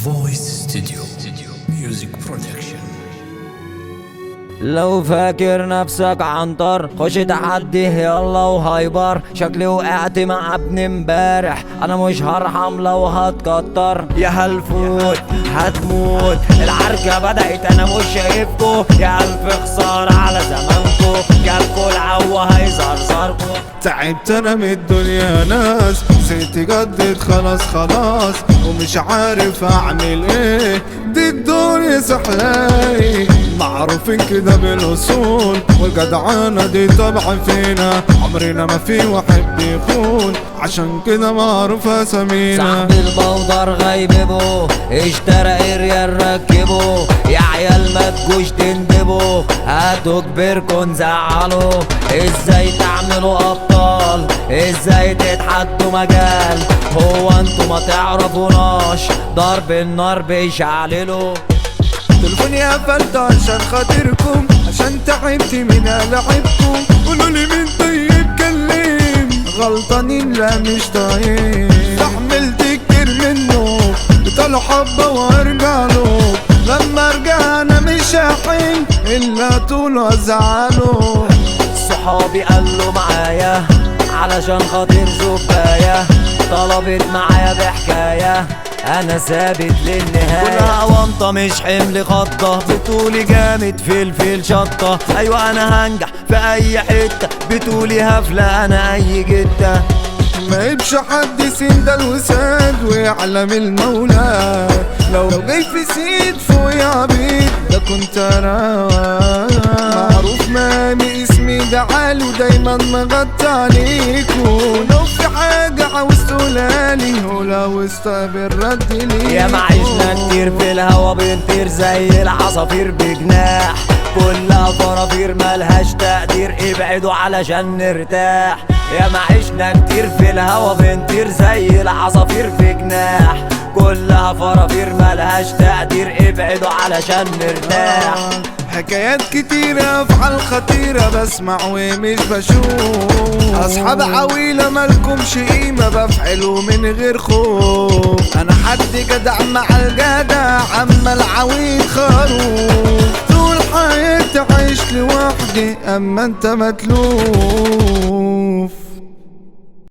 Voice Studio Music Production. لو فاكر نفسك عنتر خش تحدي يلا وهايبر. شكلي وقعت مع ابن امبارح، انا مش هرحم لو هتكتر. يا هالفوت هتموت، العركة بدأت انا مش شايفكو. يا الف خسارة على زمانكو، جالكو العو هيزرزركو. تعبت انا من الدنيا ناس، نسيت جدد خلاص ومش عارف اعمل ايه. دي الدنيا سحلاي معروفين كده بالاصول، والجدعانة دي طبع فينا، عمرنا ما في واحد بيخون، عشان كده معروف اسامينا. صاحب البودر غيببو، اشترى اريال ركبو. يا عيال ما تجوش تندبوا، هاتوا كبيركم زعلوا. ازاي تعملوا ابطال، ازاي تتحدوا مجال؟ هو انتوا ما تعرفوناش ضرب النار بيشعللوا. تليفوني قفلت عشان خاطركم، عشان تعبت من لعبكم. قولولي مين طيب كلم، غلطانين لا مش طايق. استحملت كتير منه، بطلع حبة وارجع له. لما ارجع انا مش هحن الا طول ازعله. صحابي قالوا معايا علشان خاطر زباية، طلبت معايا بحكاية انا ثابت للنهاية. كلها وانطة مش حمل خطة، بتقولي جامد فلفل شطة. ايوه انا هنجح في اي حتة، بتقولي هفلة انا اي جدة. ما يبش حد سين ده الوساد ويعلم المولى. لو جاي في سيد فوق يا عبيد ده كنت انا معروف، مامي اسمي ده عالي ودايما مغطى عليكوا. لو في حاجة عاوز تقولالي ولو استقبل رد ليكوا. يا معيشنا كتير في الهوا بنطير زي العصافير بجناح، كلها فرافير ملهاش تقدير، ابعدوا علشان نرتاح. يا معيشنا كتير في الهوا بنطير زي العصافير بجناح، كلها فرافير ملهاش تقدير، ابعدوا علشان نرتاح. حكايات كتيرة افعال خطيرة بسمع ومش بشوف. اصحاب عويلة مالكمش قيمة، بفعله من غير خوف. انا حد جدع مع الجدع، اما العويل خروف. طول حياتي عايش لوحدي اما انت متلوف.